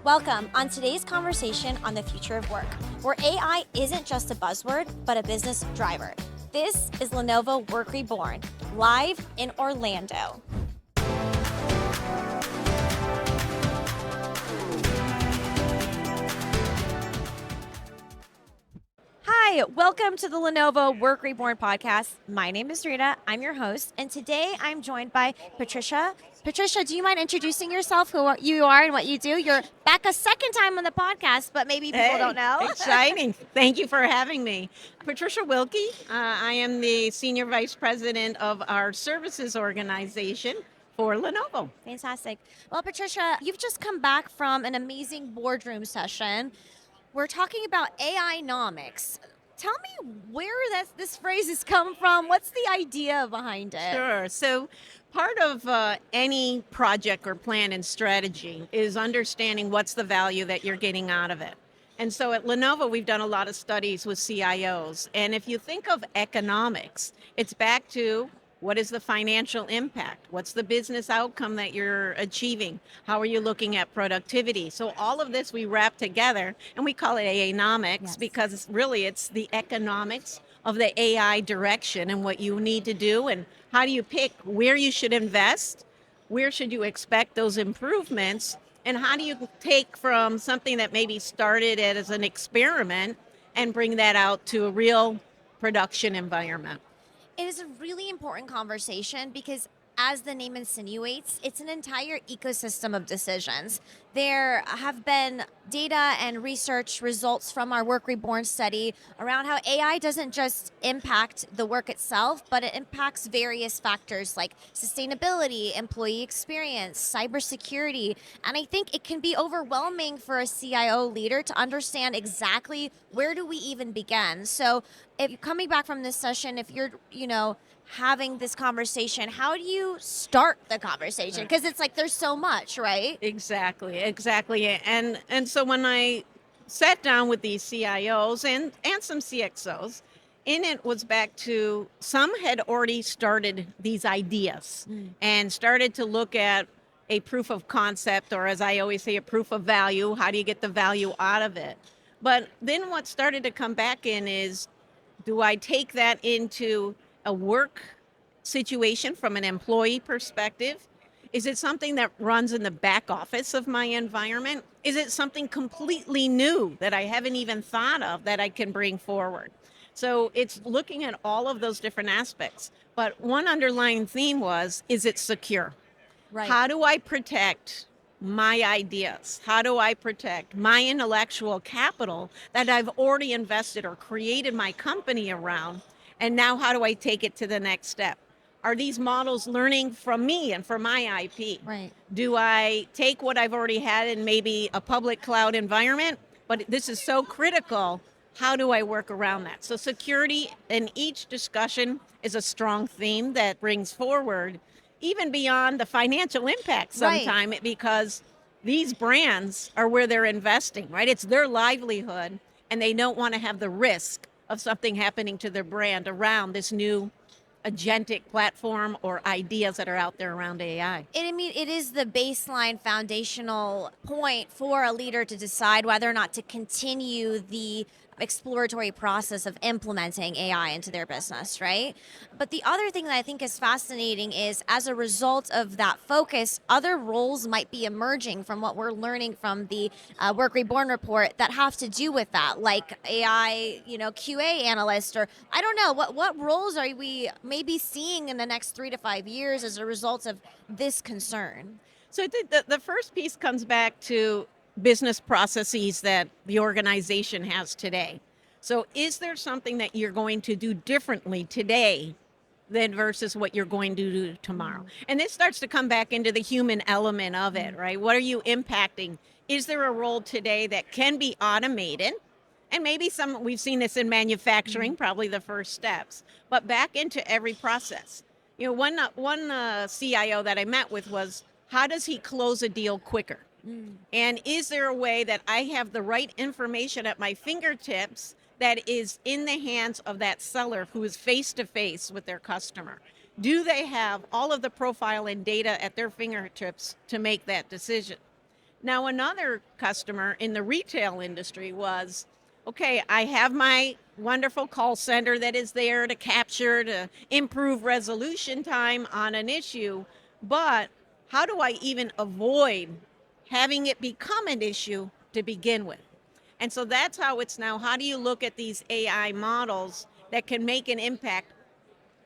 Welcome on today's conversation on the future of work, where AI isn't just a buzzword, but a business driver. This is Lenovo Work Reborn, live in Orlando. Hi, welcome to the Lenovo Work Reborn podcast. My name is Rita. I'm your host, and today I'm joined by Patricia. Patricia, do you mind introducing yourself, who you are and what you do? You're back a second time on the podcast, but maybe people don't know. Exciting. Thank you for having me. Patricia Wilkey. I am the Senior Vice President of our services organization for Lenovo. Fantastic. Well, Patricia, you've just come back from an amazing boardroom session. We're talking about AI-nomics. Tell me where this phrase has come from. What's the idea behind it? Sure. So part of any project or plan and strategy is understanding what's the value that you're getting out of it. And so at Lenovo, we've done a lot of studies with CIOs. And if you think of economics, it's back to what is the financial impact? What's the business outcome that you're achieving? How are you looking at productivity? So all of this we wrap together and we call it AI-nomics because it's the economics of the AI direction and what you need to do and how do you pick where you should invest, where should you expect those improvements, and how do you take from something that maybe started as an experiment and bring that out to a real production environment. It is a really important conversation because, as the name insinuates, it's an entire ecosystem of decisions. There have been data and research results from our Work Reborn study around how AI doesn't just impact the work itself, but it impacts various factors like sustainability, employee experience, cybersecurity. And I think it can be overwhelming for a CIO leader to understand exactly where do we even begin. So if you're coming back from this session, if you're, having this conversation, how do you start the conversation? Because it's like there's so much, right? Exactly. And so when I sat down with these CIOs and some CXOs, in it was back to some had already started these ideas and started to look at a proof of concept, or as I always say, a proof of value. How do you get the value out of it? But then what started to come back in is, do I take that into a work situation from an employee perspective? Is it something that runs in the back office of my environment? Is it something completely new that I haven't even thought of that I can bring forward? So it's looking at all of those different aspects. But one underlying theme was, is it secure? Right. How do I protect my ideas? How do I protect my intellectual capital that I've already invested or created my company around? And now how do I take it to the next step? Are these models learning from me and from my IP? Right. Do I take what I've already had in maybe a public cloud environment? But this is so critical. How do I work around that? So security in each discussion is a strong theme that brings forward even beyond the financial impact sometime, Right. because these brands are where they're investing, right? It's their livelihood, and they don't want to have the risk of something happening to their brand around this new agentic platform or ideas that are out there around AI. It is the baseline foundational point for a leader to decide whether or not to continue the exploratory process of implementing AI into their business, right? But the other thing that I think is fascinating is, as a result of that focus, other roles might be emerging from what we're learning from the Work Reborn report that have to do with that, like AI, QA analyst, or I don't know, what roles are we maybe seeing in the next 3 to 5 years as a result of this concern? So I think the first piece comes back to business processes that the organization has today. So is there something that you're going to do differently today than versus what you're going to do tomorrow? And this starts to come back into the human element of it, right? What are you impacting? Is there a role today that can be automated? And maybe we've seen this in manufacturing, probably the first steps, but back into every process. One CIO that I met with was, how does he close a deal quicker? And is there a way that I have the right information at my fingertips that is in the hands of that seller who is face to face with their customer? Do they have all of the profile and data at their fingertips to make that decision? Now, another customer in the retail industry was, okay, I have my wonderful call center that is there to capture, to improve resolution time on an issue, but how do I even avoid having it become an issue to begin with? And so that's how it's now. How do you look at these AI models that can make an impact,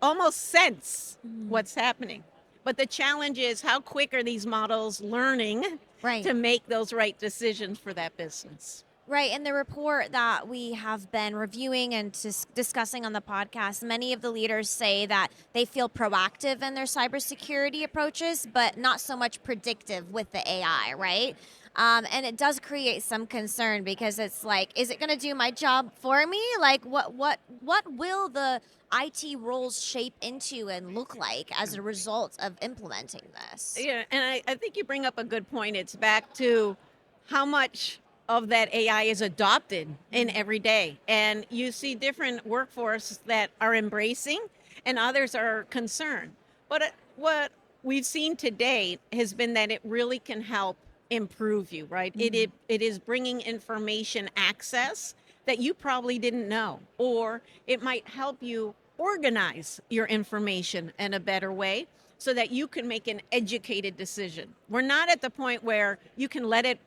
almost sense Mhm. what's happening? But the challenge is, how quick are these models learning Right. to make those right decisions for that business? Right. In the report that we have been reviewing and discussing on the podcast, many of the leaders say that they feel proactive in their cybersecurity approaches, but not so much predictive with the AI, right? And it does create some concern because it's like, is it going to do my job for me? Like, what will the IT roles shape into and look like as a result of implementing this? Yeah, and I think you bring up a good point. It's back to how much of that AI is adopted in every day. And you see different workforce that are embracing and others are concerned. But what we've seen to date has been that it really can help improve you, right? It is bringing information access that you probably didn't know, or it might help you organize your information in a better way so that you can make an educated decision. We're not at the point where you can let it,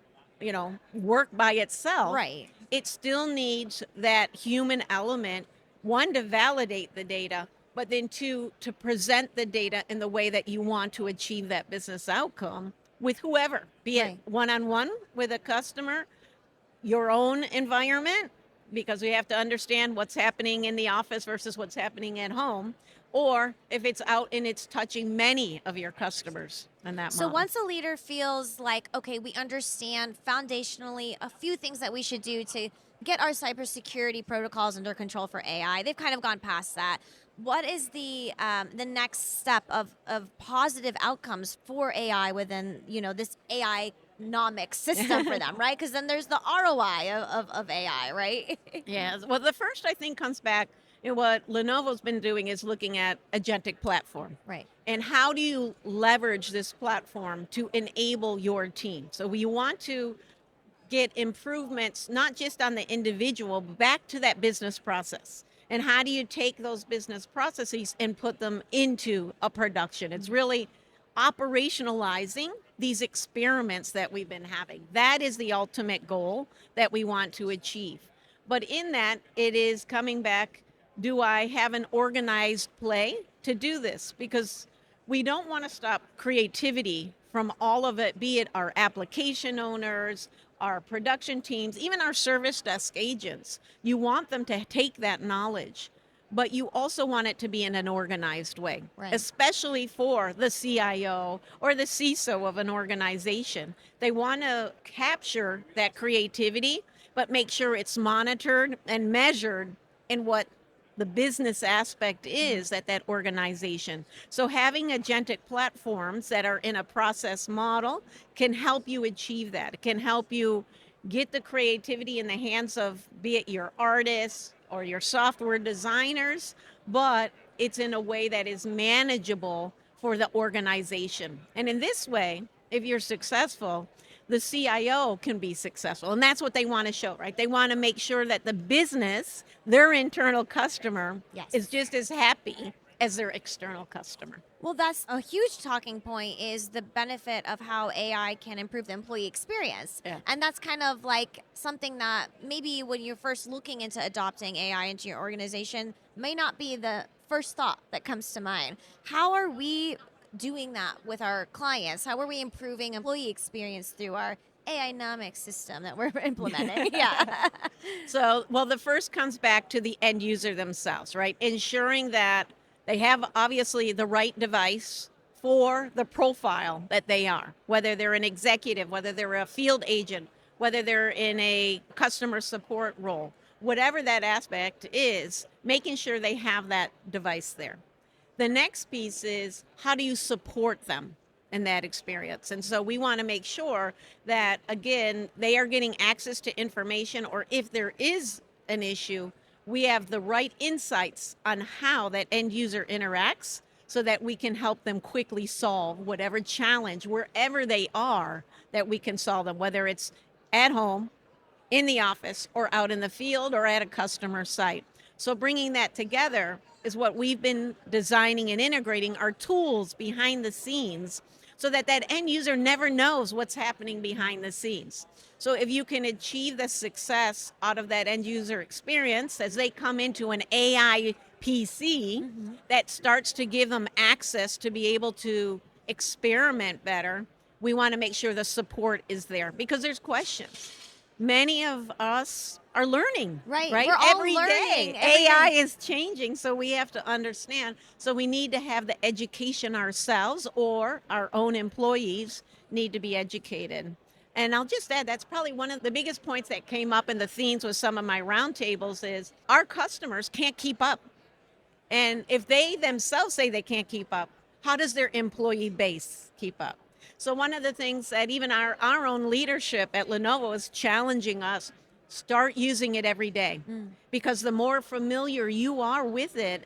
work by itself. Right. It still needs that human element, one, to validate the data, but then two, to present the data in the way that you want to achieve that business outcome with whoever, be it Right. one-on-one with a customer, your own environment, because we have to understand what's happening in the office versus what's happening at home, or if it's out and it's touching many of your customers in that So model. once a leader feels like, okay, we understand foundationally a few things that we should do to get our cybersecurity protocols under control for AI, they've kind of gone past that. What is the next step of positive outcomes for AI within this AI-nomics system for them, right? Because then there's the ROI of AI, right? Yeah. Well, the first I think comes back, what Lenovo's been doing is looking at agentic platform. Right. And how do you leverage this platform to enable your team? So you want to get improvements not just on the individual, but back to that business process. And how do you take those business processes and put them into a production? It's really operationalizing these experiments that we've been having. That is the ultimate goal that we want to achieve. But in that, it is coming back, do I have an organized play to do this? Because we don't want to stop creativity from all of it, be it our application owners, our production teams, even our service desk agents. You want them to take that knowledge, but you also want it to be in an organized way, Right. especially for the CIO or the CISO of an organization. They want to capture that creativity, but make sure it's monitored and measured in what the business aspect is at that organization. So having agentic platforms that are in a process model can help you achieve that. It can help you get the creativity in the hands of, be it your artists or your software designers, but it's in a way that is manageable for the organization. And in this way, if you're successful, the CIO can be successful. And that's what they want to show, right? They want to make sure that the business, their internal customer, Yes. is just as happy as their external customer. Well, that's a huge talking point is the benefit of how AI can improve the employee experience. Yeah. And that's kind of like something that maybe when you're first looking into adopting AI into your organization may not be the first thought that comes to mind. How are we doing that with our clients? How are we improving employee experience through our AI-nomics system that we're implementing? Yeah. So, well, the first comes back to the end user themselves, right? Ensuring that they have obviously the right device for the profile that they are, whether they're an executive, whether they're a field agent, whether they're in a customer support role, whatever that aspect is, making sure they have that device there. The next piece is, how do you support them in that experience? And so we want to make sure that, again, they are getting access to information, or if there is an issue, we have the right insights on how that end user interacts so that we can help them quickly solve whatever challenge, wherever they are, that we can solve them, whether it's at home, in the office, or out in the field, or at a customer site. So bringing that together is what we've been designing and integrating our tools behind the scenes so that that end user never knows what's happening behind the scenes. So if you can achieve the success out of that end user experience as they come into an AI PC that starts to give them access to be able to experiment better, we want to make sure the support is there because there's questions. Many of us are learning, Right. right? We're all Every learning day. every AI day. is changing, so we have to understand. So we need to have the education ourselves, or our own employees need to be educated. And I'll just add, that's probably one of the biggest points that came up in the themes with some of my roundtables is our customers can't keep up. And if they themselves say they can't keep up, how does their employee base keep up? So one of the things that even our own leadership at Lenovo is challenging us, start using it every day. Because the more familiar you are with it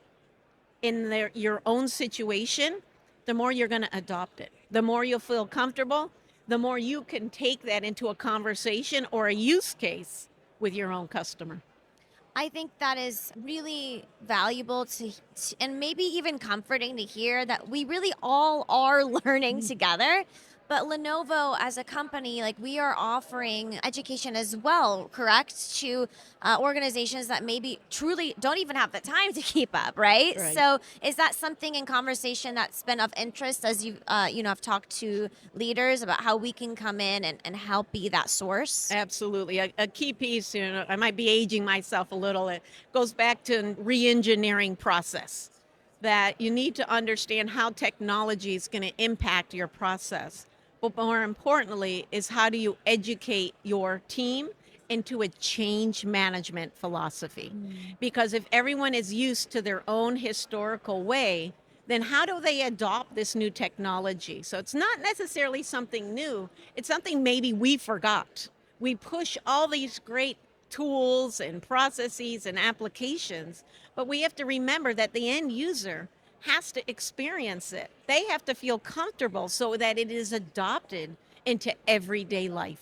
in your own situation, the more you're going to adopt it. The more you'll feel comfortable, the more you can take that into a conversation or a use case with your own customer. I think that is really valuable and maybe even comforting to hear that we really all are learning together. But Lenovo as a company, like we are offering education as well, correct? To organizations that maybe truly don't even have the time to keep up, right? Right. So is that something in conversation that's been of interest as have talked to leaders about how we can come in and help be that source? Absolutely. A key piece, I might be aging myself a little, it goes back to re-engineering process, that you need to understand how technology is going to impact your process. But more importantly is how do you educate your team into a change management philosophy? Because if everyone is used to their own historical way, then how do they adopt this new technology? So it's not necessarily something new. It's something maybe we forgot. We push all these great tools and processes and applications, but we have to remember that the end user has to experience it. They have to feel comfortable so that it is adopted into everyday life.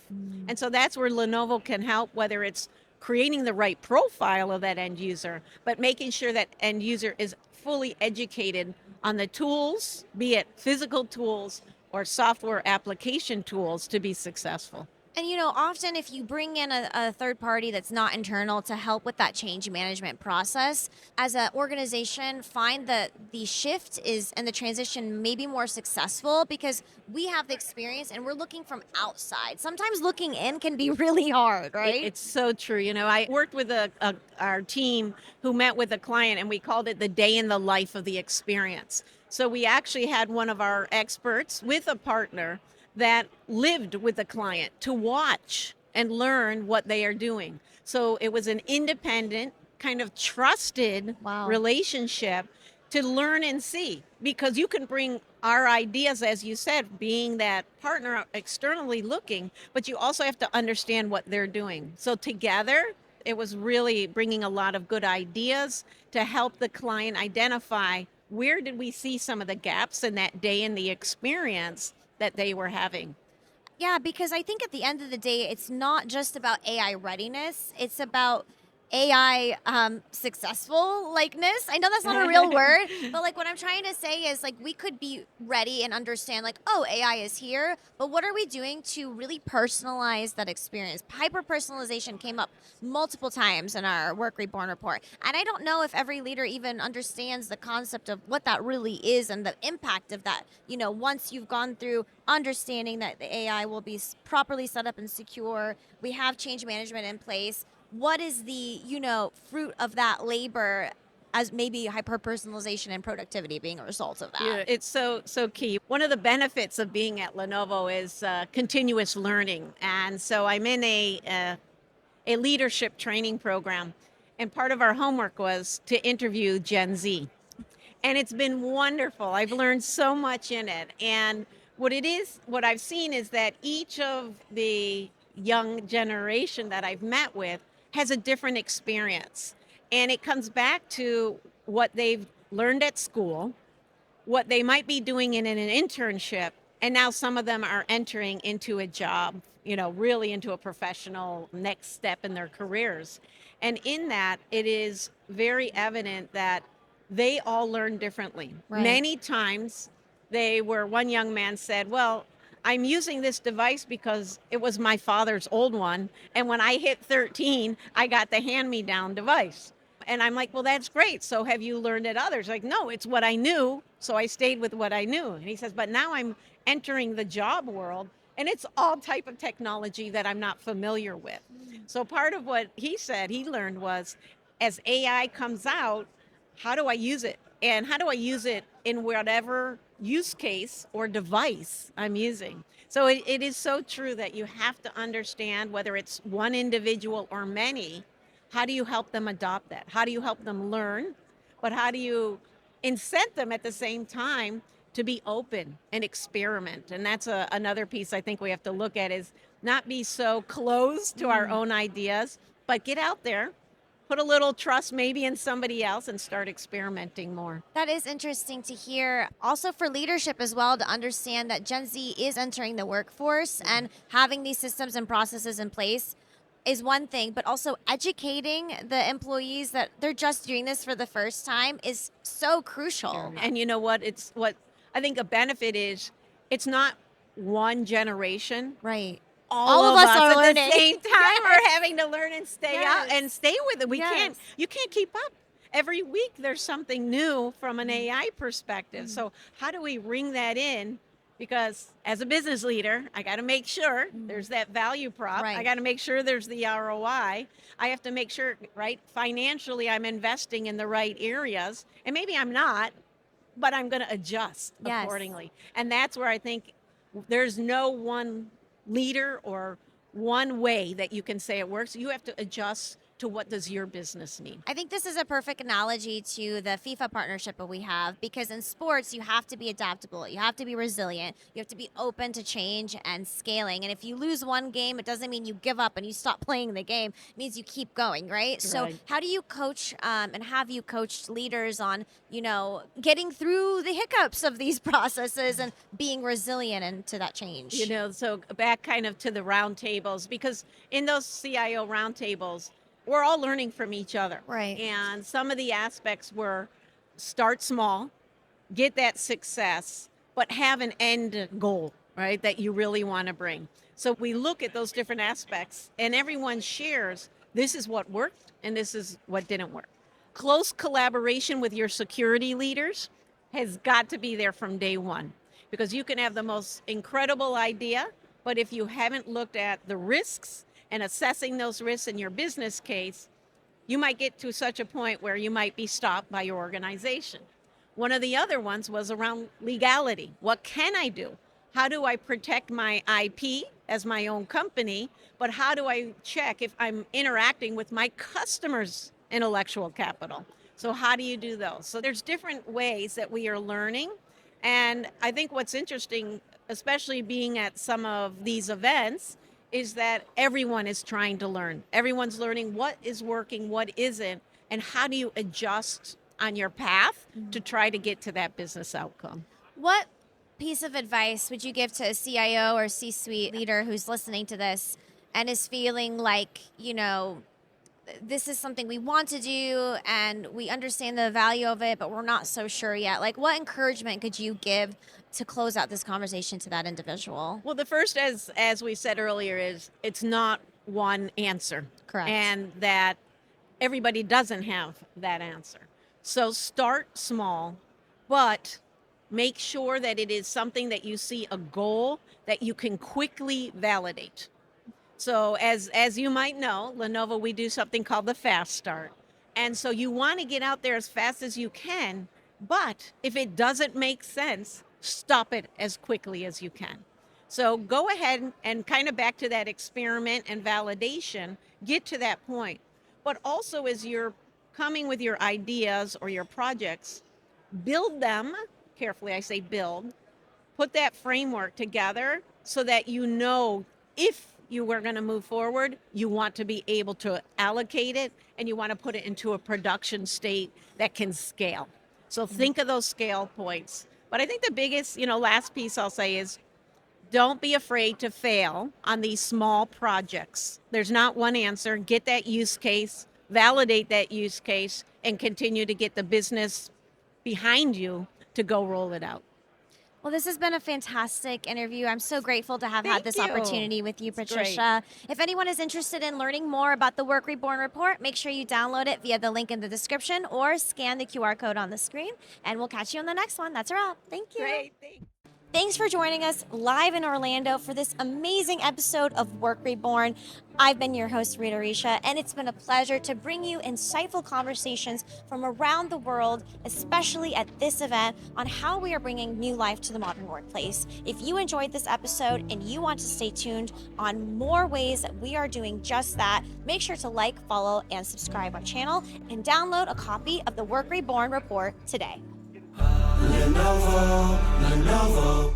And so that's where Lenovo can help, whether it's creating the right profile of that end user, but making sure that end user is fully educated on the tools, be it physical tools or software application tools to be successful. And often if you bring in a third party that's not internal to help with that change management process, as an organization, find that the shift is and the transition may be more successful because we have the experience and we're looking from outside. Sometimes looking in can be really hard, right? It's so true. I worked with our team who met with a client, and we called it the day in the life of the experience. So we actually had one of our experts with a partner that lived with the client to watch and learn what they are doing. So it was an independent, kind of trusted Wow. relationship to learn and see, because you can bring our ideas, as you said, being that partner externally looking, but you also have to understand what they're doing. So together, it was really bringing a lot of good ideas to help the client identify where did we see some of the gaps in that day in the experience that they were having. Yeah, because I think at the end of the day, it's not just about AI readiness. It's about AI successful likeness. I know that's not a real word, but like what I'm trying to say is like we could be ready and understand like, oh, AI is here, but what are we doing to really personalize that experience? Hyper personalization came up multiple times in our Work Reborn report. And I don't know if every leader even understands the concept of what that really is and the impact of that. Once you've gone through understanding that the AI will be properly set up and secure, we have change management in place. What is the fruit of that labor as maybe hyper personalization and productivity being a result of that? Yeah, it's so key. One of the benefits of being at Lenovo is continuous learning, and so I'm in a leadership training program, and part of our homework was to interview Gen Z, and it's been wonderful. I've learned so much in it, and what I've seen is that each of the young generation that I've met with has a different experience. And it comes back to what they've learned at school, what they might be doing in an internship, and now some of them are entering into a job, really into a professional next step in their careers. And in that, it is very evident that they all learn differently. Right. Many times, one young man said, well, I'm using this device because it was my father's old one. And when I hit 13, I got the hand me down device. And I'm like, well, that's great. So have you learned at others? Like, no, it's what I knew. So I stayed with what I knew. And he says, but now I'm entering the job world and it's all type of technology that I'm not familiar with. So part of what he said he learned was, as AI comes out, how do I use it? And how do I use it in whatever use case or device I'm using? So it is so true that you have to understand, whether it's one individual or many, how do you help them adopt that? How do you help them learn? But how do you incent them at the same time to be open and experiment? And that's another piece I think we have to look at, is not be so closed to our own ideas, but get out there, put a little trust maybe in somebody else, and start experimenting more. That is interesting to hear. Also for leadership as well, to understand that Gen Z is entering the workforce, and having these systems and processes in place is one thing, but also educating the employees that they're just doing this for the first time is so crucial. And you know what? It's what I think a benefit is, it's not one generation. Right. All of us are at learning. the same time are having to learn and stay out Yes. and stay with it. Yes. You can't keep up. Every week there's something new from an AI perspective. So how do we ring that in? Because as a business leader, I got to make sure there's that value prop. Right. I got to make sure there's the ROI. I have to make sure, right, financially I'm investing in the right areas. And maybe I'm not, but I'm going to adjust Yes. accordingly. And that's where I think there's no one leader or one way that you can say it works. You have to adjust to what does your business need. I think this is a perfect analogy to the FIFA partnership that we have, because in sports, you have to be adaptable. You have to be resilient. You have to be open to change and scaling. And if you lose one game, it doesn't mean you give up and you stop playing the game. It means you keep going, right? So Right. how do you coach and have you coached leaders on, getting through the hiccups of these processes and being resilient into that change? So back kind of to the roundtables, because in those CIO roundtables, we're all learning from each other. Right. And some of the aspects were start small, get that success, but have an end goal, right, that you really want to bring. So we look at those different aspects and everyone shares, this is what worked and this is what didn't work. Close collaboration with your security leaders has got to be there from day one, because you can have the most incredible idea, but if you haven't looked at the risks and assessing those risks in your business case, you might get to such a point where you might be stopped by your organization. One of the other ones was around legality. What can I do? How do I protect my IP as my own company? But how do I check if I'm interacting with my customers' intellectual capital? So how do you do those? So there's different ways that we are learning. And I think what's interesting, especially being at some of these events, is that everyone is trying to learn. Everyone's learning what is working, what isn't, and how do you adjust on your path to try to get to that business outcome. What piece of advice would you give to a CIO or C-suite leader who's listening to this and is feeling like, this is something we want to do and we understand the value of it, but we're not so sure yet? Like, what encouragement could you give to close out this conversation to that individual? Well, the first, as we said earlier, is it's not one answer. Correct. And that everybody doesn't have that answer. So start small, but make sure that it is something that you see a goal that you can quickly validate. So as you might know, Lenovo, we do something called the fast start. And so you want to get out there as fast as you can, but if it doesn't make sense, stop it as quickly as you can. So go ahead and kind of back to that experiment and validation, get to that point. But also as you're coming with your ideas or your projects, build them carefully. I say build, put that framework together so that if you were going to move forward, you want to be able to allocate it and you want to put it into a production state that can scale. So think of those scale points. But I think the biggest, last piece I'll say is don't be afraid to fail on these small projects. There's not one answer. Get that use case, validate that use case, and continue to get the business behind you to go roll it out. Well, this has been a fantastic interview. I'm so grateful to have had Thank this you. opportunity with you, It's great. Patricia. If anyone is interested in learning more about the Work Reborn report, make sure you download it via the link in the description or scan the QR code on the screen, and we'll catch you on the next one. That's a wrap. Thank you. Great. Thanks. Thanks for joining us live in Orlando for this amazing episode of Work Reborn. I've been your host, Rita Risha, and it's been a pleasure to bring you insightful conversations from around the world, especially at this event, on how we are bringing new life to the modern workplace. If you enjoyed this episode and you want to stay tuned on more ways that we are doing just that, make sure to like, follow, and subscribe our channel, and download a copy of the Work Reborn report today. Lenovo.